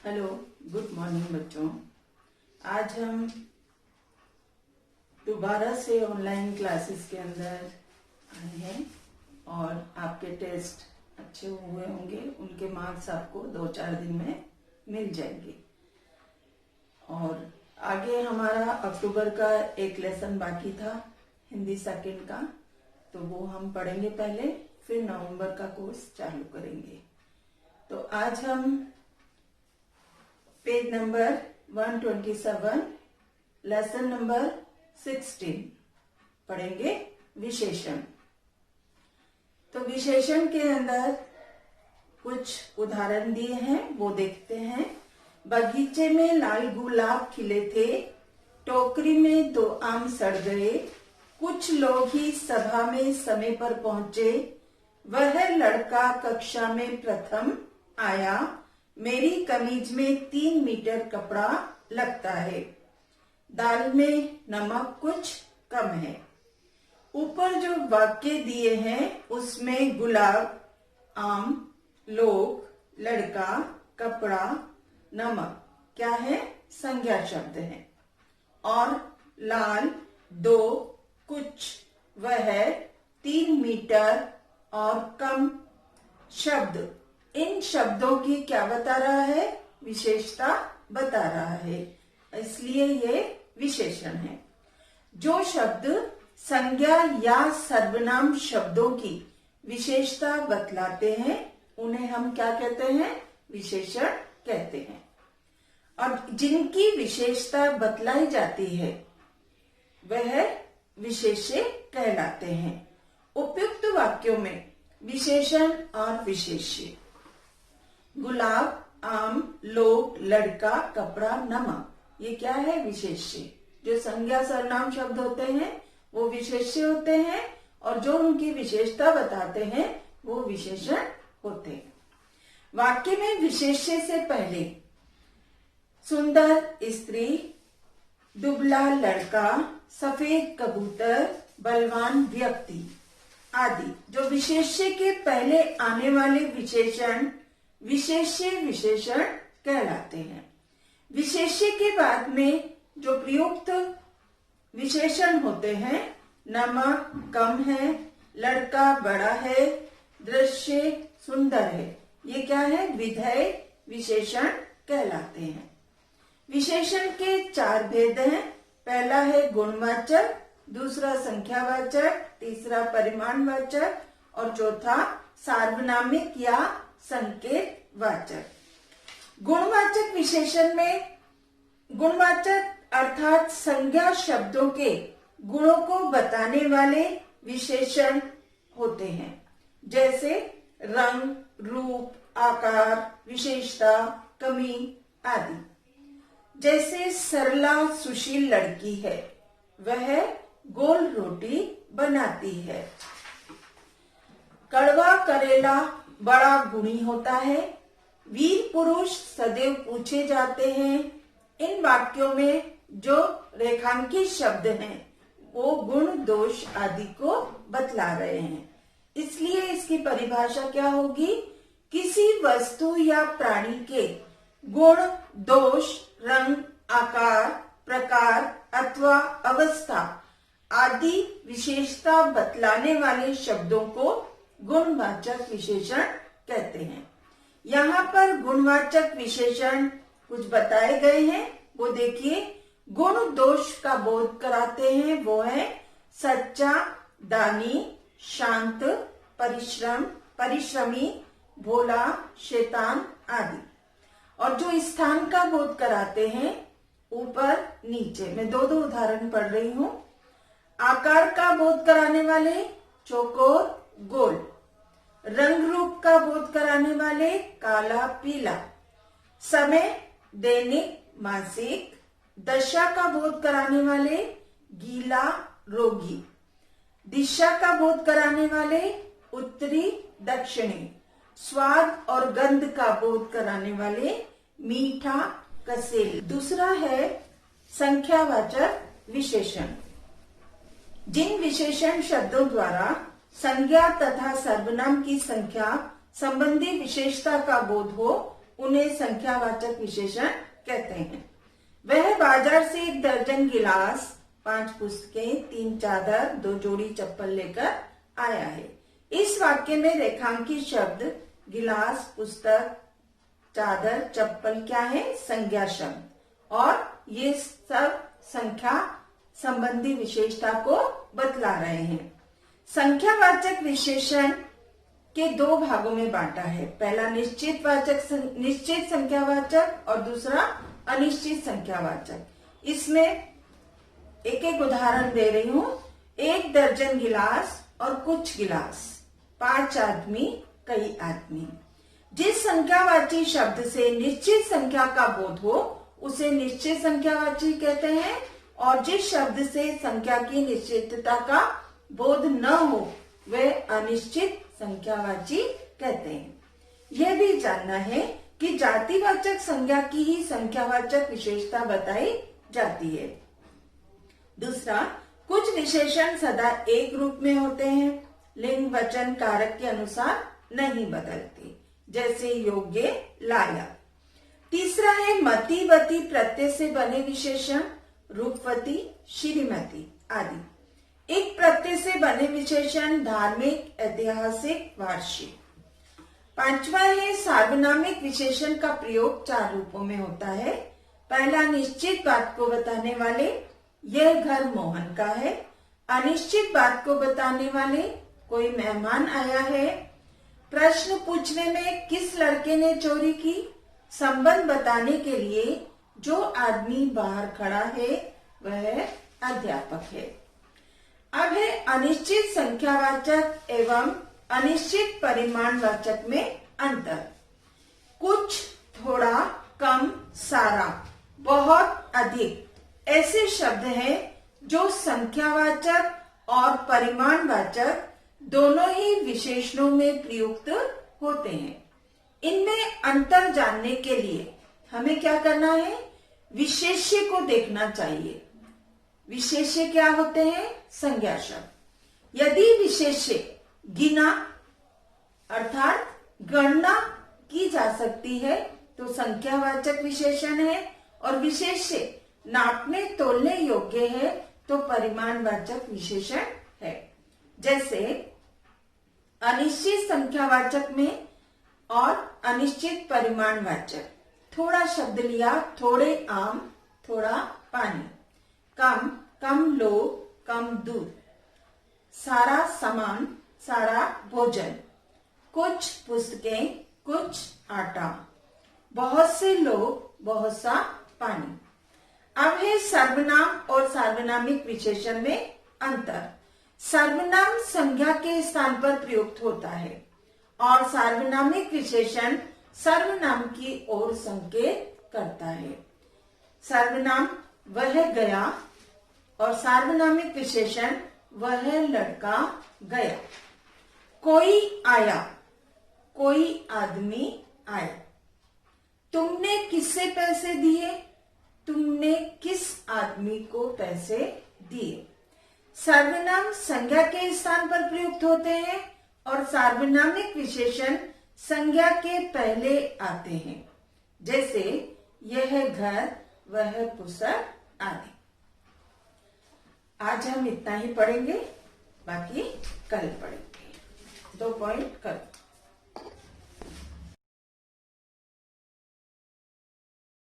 Hello, good morning बच्चों। आज हम दोबारा से ऑनलाइन क्लासेस के अंदर आए हैं और आपके टेस्ट अच्छे हुए होंगे। उनके मार्क्स आपको 2-4 दिन में मिल जाएंगे। और आगे हमारा अक्टूबर का एक लेसन बाकी था, हिंदी सेकंड का, तो वो हम पढ़ेंगे पहले, फिर नवंबर का कोर्स चालू करेंगे। तो आज हम पेज नंबर 127, लेसन नंबर 16 पढ़ेंगे, विशेषण। तो विशेषण के अंदर कुछ उदाहरण दिए हैं, वो देखते हैं। बगीचे में लाल गुलाब खिले थे, टोकरी में 2 आम सड़ गए, कुछ लोग ही सभा में समय पर पहुंचे, वह लड़का कक्षा में प्रथम आया, मेरी कमीज में 3 मीटर कपड़ा लगता है, दाल में नमक कुछ कम है। ऊपर जो वाक्य दिए हैं उसमें गुलाब, आम, लोग, लड़का, कपड़ा, नमक क्या है? संज्ञा शब्द है। और लाल, 2, कुछ, वह, 3 मीटर और कम शब्द, इन शब्दों की क्या बता रहा है? विशेषता बता रहा है, इसलिए ये विशेषण है। जो शब्द संज्ञा या सर्वनाम शब्दों की विशेषता बतलाते हैं उन्हें हम क्या कहते हैं? विशेषण कहते हैं। और जिनकी विशेषता बतलाई जाती है वह विशेष्य कहलाते हैं। उपयुक्त वाक्यों में विशेषण और विशेष्य, गुलाब, आम, लोग, लड़का, कपड़ा, नमक, ये क्या है? विशेष्य। जो संज्ञा सर्वनाम शब्द होते हैं वो विशेष्य होते हैं और जो उनकी विशेषता बताते हैं वो विशेषण होते हैं। वाक्य में विशेष्य से पहले सुंदर स्त्री, दुबला लड़का, सफेद कबूतर, बलवान व्यक्ति आदि जो विशेष्य के पहले आने वाले विशेषण विशेष्य विशेषण कहलाते हैं। विशेष्य के बाद में जो प्रयुक्त विशेषण होते हैं, नमक कम है, लड़का बड़ा है, दृश्य सुंदर है, ये क्या है? विधेय विशेषण कहलाते हैं। विशेषण के 4 भेद हैं। पहला है गुणवाचक, दूसरा संख्यावाचक, तीसरा परिमाणवाचक और चौथा सार्वनामिक या संकेत वाचक। गुणवाचक विशेषण में गुणवाचक अर्थात संज्ञा शब्दों के गुणों को बताने वाले विशेषण होते हैं, जैसे रंग, रूप, आकार, विशेषता, कमी आदि। जैसे सरला सुशील लड़की है, वह गोल रोटी बनाती है। कड़वा करेला बड़ा गुणी होता है। वीर पुरुष सदैव पूछे जाते हैं। इन वाक्यों में जो रेखांकित शब्द हैं वो गुण, दोष आदि को बतला रहे हैं, इसलिए इसकी परिभाषा क्या होगी? किसी वस्तु या प्राणी के गुण, दोष, रंग, आकार, प्रकार अथवा अवस्था आदि विशेषता बतलाने वाले शब्दों को गुणवाचक विशेषण कहते हैं। यहाँ पर गुणवाचक विशेषण कुछ बताए गए हैं, वो देखिए। गुण दोष का बोध कराते हैं, वो है सच्चा, दानी, शांत, परिश्रमी, भोला, शैतान आदि। और जो स्थान का बोध कराते हैं, ऊपर नीचे, मैं 2 उदाहरण पढ़ रही हूँ। आकार का बोध कराने वाले चौकोर, गोल। रंग रूप का बोध कराने वाले काला, पीला। समय दैनिक, मासिक। दशा का बोध कराने वाले गीला, रोगी। दिशा का बोध कराने वाले उत्तरी, दक्षिणी। स्वाद और गंध का बोध कराने वाले मीठा, कसेल। दूसरा है संख्यावाचक विशेषण। जिन विशेषण शब्दों द्वारा संज्ञा तथा सर्वनाम की संख्या संबंधी विशेषता का बोध हो उन्हें संख्यावाचक विशेषण कहते हैं। वह बाजार से 1 दर्जन गिलास, 5 पुस्तकें, 3 चादर, 2 जोड़ी चप्पल लेकर आया है। इस वाक्य में रेखांकित शब्द गिलास, पुस्तक, चादर, चप्पल क्या है? संज्ञा शब्द, और ये सब संख्या संबंधी विशेषता को बतला रहे हैं। संख्यावाचक विशेषण के 2 भागों में बांटा है। पहला निश्चित संख्यावाचक और दूसरा अनिश्चित संख्यावाचक। इसमें एक एक उदाहरण दे रही हूं। 1 दर्जन गिलास और कुछ गिलास, 5 आदमी, कई आदमी। जिस संख्यावाची शब्द से निश्चित संख्या का बोध हो उसे निश्चित संख्यावाची कहते हैं, और जिस शब्द से संख्या की निश्चितता का बोध न हो वह अनिश्चित संख्यावाची कहते हैं। यह भी जानना है कि जातिवाचक संज्ञा की ही संख्यावाचक विशेषता बताई जाती है। दूसरा, कुछ विशेषण सदा एक रूप में होते हैं, लिंग वचन कारक के अनुसार नहीं बदलते, जैसे योग्य, लायक। तीसरा है मति वति प्रत्यय से बने विशेषण, रूपवती, श्रीमती आदि। एक प्रत्यय से बने विशेषण धार्मिक, ऐतिहासिक, वार्षिक। 5वां है सार्वनामिक विशेषण का प्रयोग 4 रूपों में होता है। पहला, निश्चित बात को बताने वाले, यह घर मोहन का है। अनिश्चित बात को बताने वाले, कोई मेहमान आया है। प्रश्न पूछने में, किस लड़के ने चोरी की। संबंध बताने के लिए, जो आदमी बाहर खड़ा है वह अध्यापक है। अब है अनिश्चित संख्यावाचक एवं अनिश्चित परिमाणवाचक में अंतर। कुछ, थोड़ा, कम, सारा, बहुत, अधिक ऐसे शब्द हैं जो संख्यावाचक और परिमाणवाचक दोनों ही विशेषणों में प्रयुक्त होते हैं। इनमें अंतर जानने के लिए हमें क्या करना है? विशेष्य को देखना चाहिए। विशेष्य क्या होते हैं? संज्ञा शब्द। यदि विशेष्य गिना अर्थात गणना की जा सकती है तो संख्यावाचक विशेषण है, और विशेष्य नापने तोलने योग्य है तो परिमाणवाचक विशेषण है। जैसे अनिश्चित संख्यावाचक में और अनिश्चित परिमाणवाचक। थोड़ा शब्द लिया, थोड़े आम, थोड़ा पानी। कम, कम लोग, कम दूध। सारा सामान, सारा भोजन। कुछ पुस्तकें, कुछ आटा। बहुत से लोग, बहुत सा पानी। अब है सर्वनाम और सार्वनामिक विशेषण में अंतर। सर्वनाम संज्ञा के स्थान पर प्रयुक्त होता है और सार्वनामिक विशेषण सर्वनाम की ओर संकेत करता है। सर्वनाम वह गया और सार्वनामिक विशेषण वह लड़का गया। कोई आया, कोई आदमी आया। तुमने किससे पैसे दिए? तुमने किस आदमी को पैसे दिए? सर्वनाम संज्ञा के स्थान पर प्रयुक्त होते हैं और सार्वनामिक विशेषण संज्ञा के पहले आते हैं, जैसे यह घर, वह पुस्तक आदि। आज हम इतना ही पढ़ेंगे, बाकी कल पढ़ेंगे। 2 पॉइंट कल।